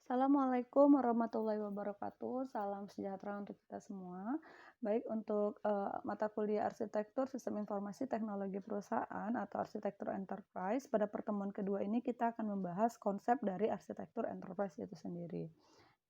Assalamualaikum warahmatullahi wabarakatuh. Salam sejahtera untuk kita semua. Baik untuk mata kuliah Arsitektur Sistem Informasi Teknologi Perusahaan atau Arsitektur Enterprise, pada pertemuan kedua ini kita akan membahas konsep dari arsitektur enterprise itu sendiri,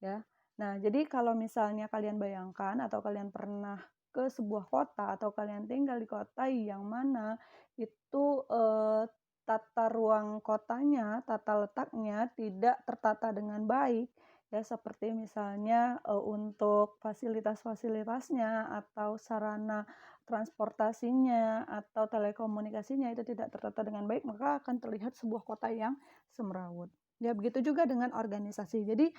ya. Nah, jadi kalau misalnya kalian bayangkan atau kalian pernah ke sebuah kota atau kalian tinggal di kota yang mana itu tata ruang kotanya, tata letaknya tidak tertata dengan baik, ya seperti misalnya untuk fasilitas-fasilitasnya atau sarana transportasinya atau telekomunikasinya itu tidak tertata dengan baik, maka akan terlihat sebuah kota yang semrawut. Ya, begitu juga dengan organisasi. Jadi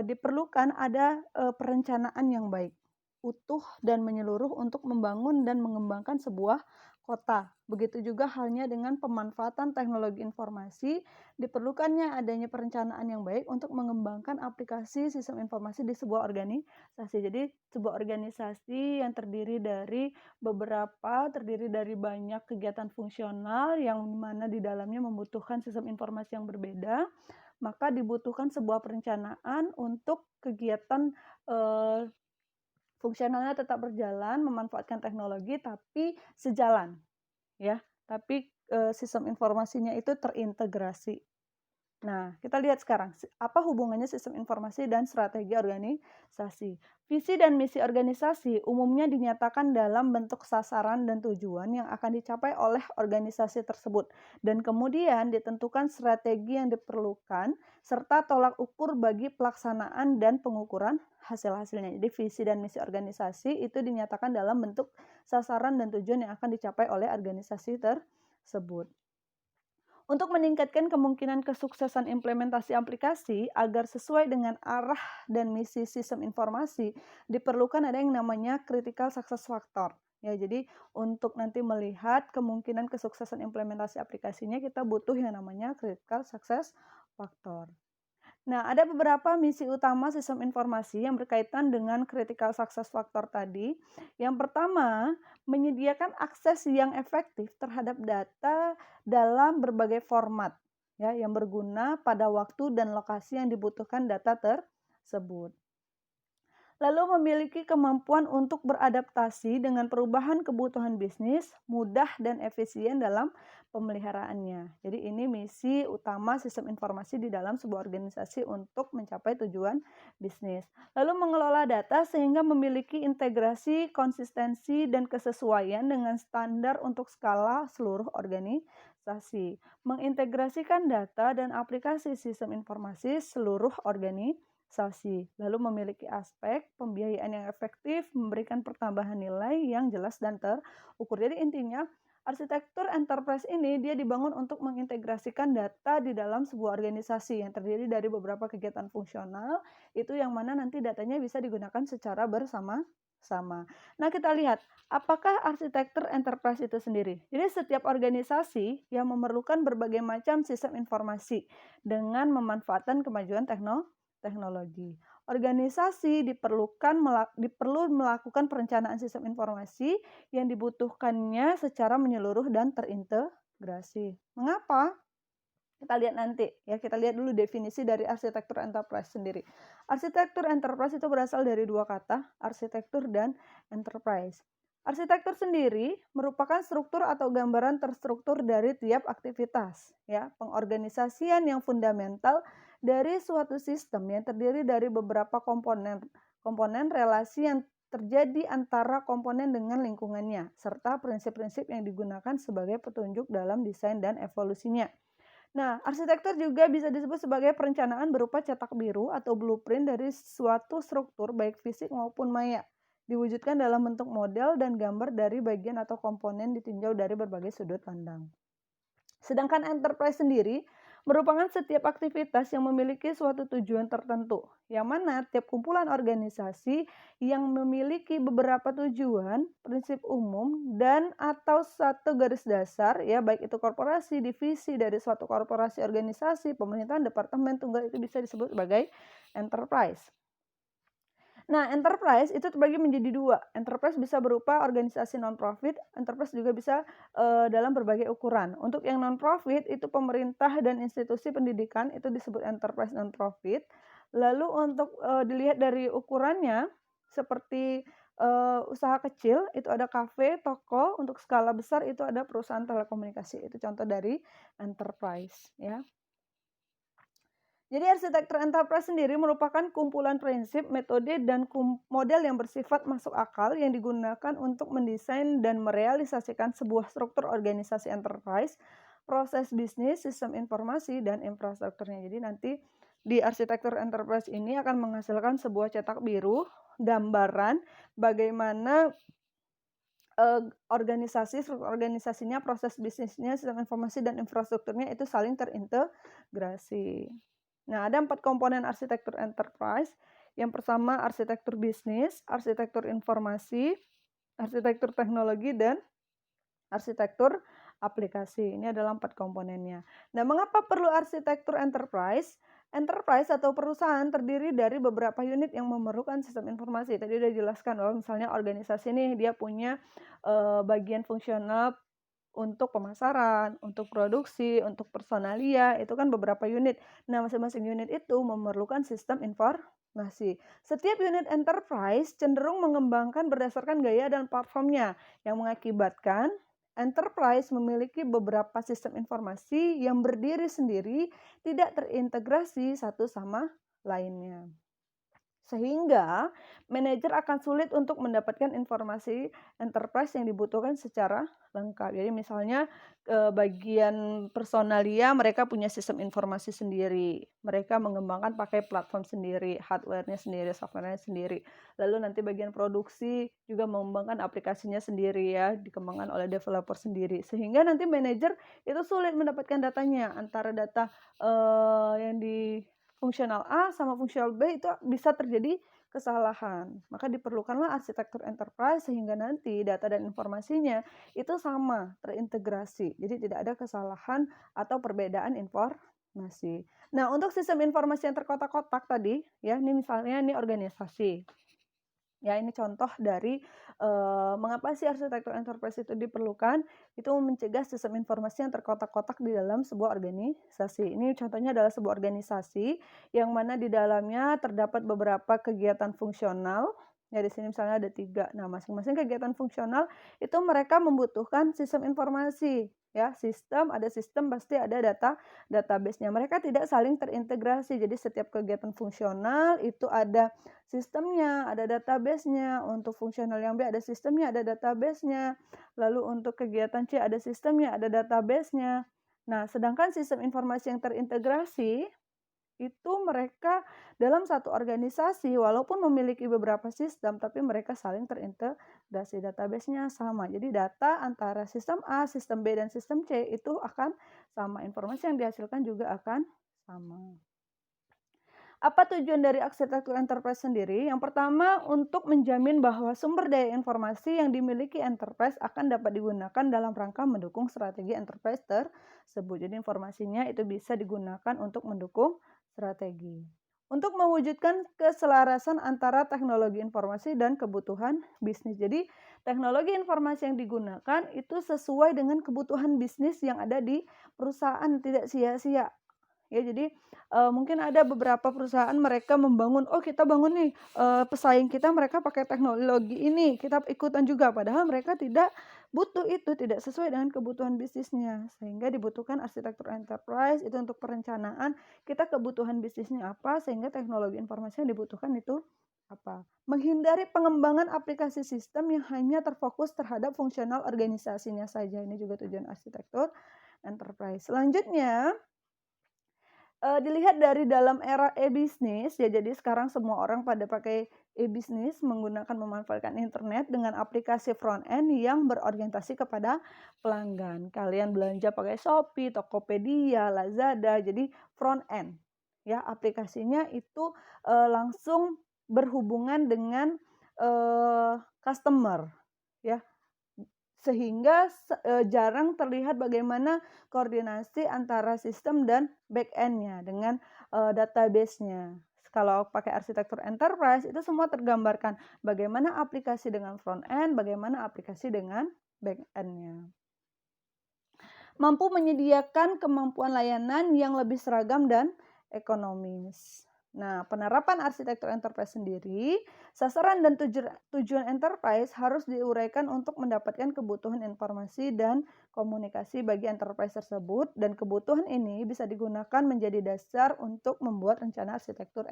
diperlukan ada perencanaan yang baik, utuh dan menyeluruh untuk membangun dan mengembangkan sebuah kota. Begitu juga halnya dengan pemanfaatan teknologi informasi, diperlukannya adanya perencanaan yang baik untuk mengembangkan aplikasi sistem informasi di sebuah organisasi. Jadi, sebuah organisasi yang terdiri dari banyak kegiatan fungsional yang mana di dalamnya membutuhkan sistem informasi yang berbeda, maka dibutuhkan sebuah perencanaan untuk kegiatan fungsionalnya tetap berjalan, memanfaatkan teknologi tapi sejalan, ya. Tapi sistem informasinya itu terintegrasi. Nah, kita lihat sekarang, apa hubungannya sistem informasi dan strategi organisasi. Visi dan misi organisasi umumnya dinyatakan dalam bentuk sasaran dan tujuan yang akan dicapai oleh organisasi tersebut, dan kemudian ditentukan strategi yang diperlukan, serta tolak ukur bagi pelaksanaan dan pengukuran hasil-hasilnya. Jadi, visi dan misi organisasi itu dinyatakan dalam bentuk sasaran dan tujuan yang akan dicapai oleh organisasi tersebut. Untuk meningkatkan kemungkinan kesuksesan implementasi aplikasi agar sesuai dengan arah dan misi sistem informasi, diperlukan ada yang namanya critical success factor. Ya, jadi untuk nanti melihat kemungkinan kesuksesan implementasi aplikasinya, kita butuh yang namanya critical success factor. Nah, ada beberapa misi utama sistem informasi yang berkaitan dengan critical success factor tadi. Yang pertama, menyediakan akses yang efektif terhadap data dalam berbagai format, ya, yang berguna pada waktu dan lokasi yang dibutuhkan data tersebut. Lalu memiliki kemampuan untuk beradaptasi dengan perubahan kebutuhan bisnis, mudah dan efisien dalam pemeliharaannya. Jadi ini misi utama sistem informasi di dalam sebuah organisasi untuk mencapai tujuan bisnis. Lalu mengelola data sehingga memiliki integrasi, konsistensi, dan kesesuaian dengan standar untuk skala seluruh organisasi. Mengintegrasikan data dan aplikasi sistem informasi seluruh organisasi, lalu memiliki aspek pembiayaan yang efektif, memberikan pertambahan nilai yang jelas dan terukur. Jadi intinya, arsitektur enterprise ini dia dibangun untuk mengintegrasikan data di dalam sebuah organisasi yang terdiri dari beberapa kegiatan fungsional, itu yang mana nanti datanya bisa digunakan secara bersama-sama. Nah, kita lihat, apakah arsitektur enterprise itu sendiri? Jadi setiap organisasi yang memerlukan berbagai macam sistem informasi dengan memanfaatkan kemajuan teknologi. Organisasi perlu melakukan perencanaan sistem informasi yang dibutuhkannya secara menyeluruh dan terintegrasi. Mengapa? Kita lihat nanti, ya. Kita lihat dulu definisi dari arsitektur enterprise sendiri. Arsitektur enterprise itu berasal dari dua kata, arsitektur dan enterprise. Arsitektur sendiri merupakan struktur atau gambaran terstruktur dari tiap aktivitas, ya, pengorganisasian yang fundamental dari suatu sistem yang terdiri dari beberapa komponen relasi yang terjadi antara komponen dengan lingkungannya, serta prinsip-prinsip yang digunakan sebagai petunjuk dalam desain dan evolusinya. Nah, arsitektur juga bisa disebut sebagai perencanaan berupa cetak biru atau blueprint dari suatu struktur baik fisik maupun maya, diwujudkan dalam bentuk model dan gambar dari bagian atau komponen ditinjau dari berbagai sudut pandang. Sedangkan enterprise sendiri merupakan setiap aktivitas yang memiliki suatu tujuan tertentu, yang mana tiap kumpulan organisasi yang memiliki beberapa tujuan, prinsip umum, dan atau satu garis dasar, ya, baik itu korporasi, divisi dari suatu korporasi, organisasi, pemerintahan, departemen, tunggal, itu bisa disebut sebagai enterprise. Nah, enterprise itu terbagi menjadi dua. Enterprise bisa berupa organisasi non-profit, enterprise juga bisa dalam berbagai ukuran. Untuk yang non-profit itu pemerintah dan institusi pendidikan itu disebut enterprise non-profit. Lalu untuk, dilihat dari ukurannya seperti, usaha kecil itu ada kafe, toko, untuk skala besar itu ada perusahaan telekomunikasi, itu contoh dari enterprise ya. Jadi arsitektur enterprise sendiri merupakan kumpulan prinsip, metode, dan model yang bersifat masuk akal yang digunakan untuk mendesain dan merealisasikan sebuah struktur organisasi enterprise, proses bisnis, sistem informasi, dan infrastrukturnya. Jadi nanti di arsitektur enterprise ini akan menghasilkan sebuah cetak biru, gambaran bagaimana organisasi, struktur organisasinya, proses bisnisnya, sistem informasi, dan infrastrukturnya itu saling terintegrasi. Nah, ada 4 komponen arsitektur enterprise. Yang pertama arsitektur bisnis, arsitektur informasi, arsitektur teknologi, dan arsitektur aplikasi. Ini adalah 4 komponennya. Nah, mengapa perlu arsitektur enterprise? Enterprise atau perusahaan terdiri dari beberapa unit yang memerlukan sistem informasi. Tadi udah jelaskan bahwa misalnya organisasi nih dia punya bagian fungsional untuk pemasaran, untuk produksi, untuk personalia, itu kan beberapa unit. Nah, masing-masing unit itu memerlukan sistem informasi. Setiap unit enterprise cenderung mengembangkan berdasarkan gaya dan platformnya, yang mengakibatkan enterprise memiliki beberapa sistem informasi yang berdiri sendiri, tidak terintegrasi satu sama lainnya. Sehingga manajer akan sulit untuk mendapatkan informasi enterprise yang dibutuhkan secara lengkap. Jadi misalnya bagian personalia mereka punya sistem informasi sendiri. Mereka mengembangkan pakai platform sendiri, hardware-nya sendiri, software-nya sendiri. Lalu nanti bagian produksi juga mengembangkan aplikasinya sendiri ya, dikembangkan oleh developer sendiri. Sehingga nanti manajer itu sulit mendapatkan datanya antara data yang di fungsional A sama fungsional B itu bisa terjadi kesalahan. Maka diperlukanlah arsitektur enterprise sehingga nanti data dan informasinya itu sama, terintegrasi. Jadi tidak ada kesalahan atau perbedaan informasi. Nah, untuk sistem informasi yang terkotak-kotak tadi, ya, ini misalnya ini organisasi. Ya, ini contoh dari mengapa sih arsitektur enterprise itu diperlukan, itu mencegah sistem informasi yang terkotak-kotak di dalam sebuah organisasi. Ini contohnya adalah sebuah organisasi yang mana di dalamnya terdapat beberapa kegiatan fungsional. Ya, di sini misalnya ada 3. Nah, masing-masing kegiatan fungsional itu mereka membutuhkan sistem informasi. Ya, ada sistem pasti ada database-nya. Mereka tidak saling terintegrasi. Jadi setiap kegiatan fungsional itu ada sistemnya, ada database-nya. Untuk fungsional yang B ada sistemnya, ada database-nya. Lalu untuk kegiatan C ada sistemnya, ada database-nya. Nah, sedangkan sistem informasi yang terintegrasi itu mereka dalam satu organisasi walaupun memiliki beberapa sistem tapi mereka saling terintegrasi, database-nya sama. Jadi data antara sistem A, sistem B, dan sistem C itu akan sama. Informasi yang dihasilkan juga akan sama. Apa tujuan dari arsitektur enterprise sendiri? Yang pertama, untuk menjamin bahwa sumber daya informasi yang dimiliki enterprise akan dapat digunakan dalam rangka mendukung strategi enterprise tersebut. Jadi informasinya itu bisa digunakan untuk mendukung strategi. Untuk mewujudkan keselarasan antara teknologi informasi dan kebutuhan bisnis. Jadi teknologi informasi yang digunakan itu sesuai dengan kebutuhan bisnis yang ada di perusahaan, tidak sia-sia. Ya, jadi mungkin ada beberapa perusahaan mereka membangun, "Oh, kita bangun nih, pesaing kita mereka pakai teknologi ini, kita ikutan juga." Padahal mereka tidak butuh itu, tidak sesuai dengan kebutuhan bisnisnya. Sehingga dibutuhkan arsitektur enterprise itu untuk perencanaan, kita kebutuhan bisnisnya apa, sehingga teknologi informasi yang dibutuhkan itu apa. Menghindari pengembangan aplikasi sistem yang hanya terfokus terhadap fungsional organisasinya saja. Ini juga tujuan arsitektur enterprise. Selanjutnya dilihat dari dalam era e-bisnis, ya jadi sekarang semua orang pada pakai e-bisnis, memanfaatkan internet dengan aplikasi front end yang berorientasi kepada pelanggan. Kalian belanja pakai Shopee, Tokopedia, Lazada, jadi front end. Ya, aplikasinya itu langsung berhubungan dengan customer, ya. Sehingga jarang terlihat bagaimana koordinasi antara sistem dan back end-nya dengan database-nya. Kalau pakai arsitektur enterprise itu semua tergambarkan bagaimana aplikasi dengan front end, bagaimana aplikasi dengan back end-nya. Mampu menyediakan kemampuan layanan yang lebih seragam dan ekonomis. Nah, penerapan arsitektur enterprise sendiri, sasaran dan tujuan enterprise harus diuraikan untuk mendapatkan kebutuhan informasi dan komunikasi bagi enterprise tersebut, dan kebutuhan ini bisa digunakan menjadi dasar untuk membuat rencana arsitektur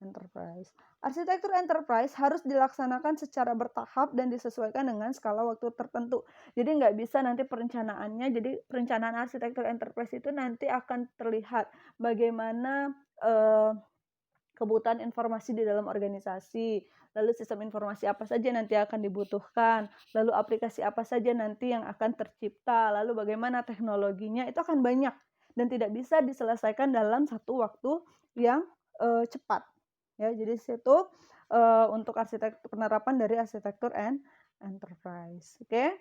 enterprise. Arsitektur enterprise harus dilaksanakan secara bertahap dan disesuaikan dengan skala waktu tertentu. Jadi nggak bisa nanti perencanaannya, jadi perencanaan arsitektur enterprise itu nanti akan terlihat bagaimana kebutuhan informasi di dalam organisasi, lalu sistem informasi apa saja nanti akan dibutuhkan, lalu aplikasi apa saja nanti yang akan tercipta, lalu bagaimana teknologinya, itu akan banyak dan tidak bisa diselesaikan dalam satu waktu yang cepat. Ya, jadi situ untuk penerapan dari arsitektur enterprise. Oke.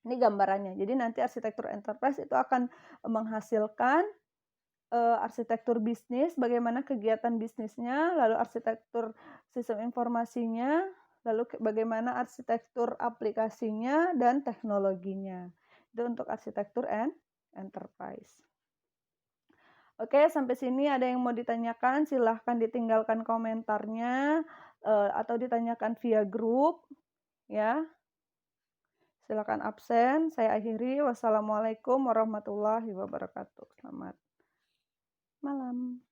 Ini gambarannya. Jadi nanti arsitektur enterprise itu akan menghasilkan arsitektur bisnis, bagaimana kegiatan bisnisnya, lalu arsitektur sistem informasinya, lalu bagaimana arsitektur aplikasinya dan teknologinya. Itu untuk arsitektur enterprise. Oke, sampai sini ada yang mau ditanyakan, silahkan ditinggalkan komentarnya atau ditanyakan via grup, ya. Silakan absen. Saya akhiri. Wassalamualaikum warahmatullahi wabarakatuh. Selamat malam.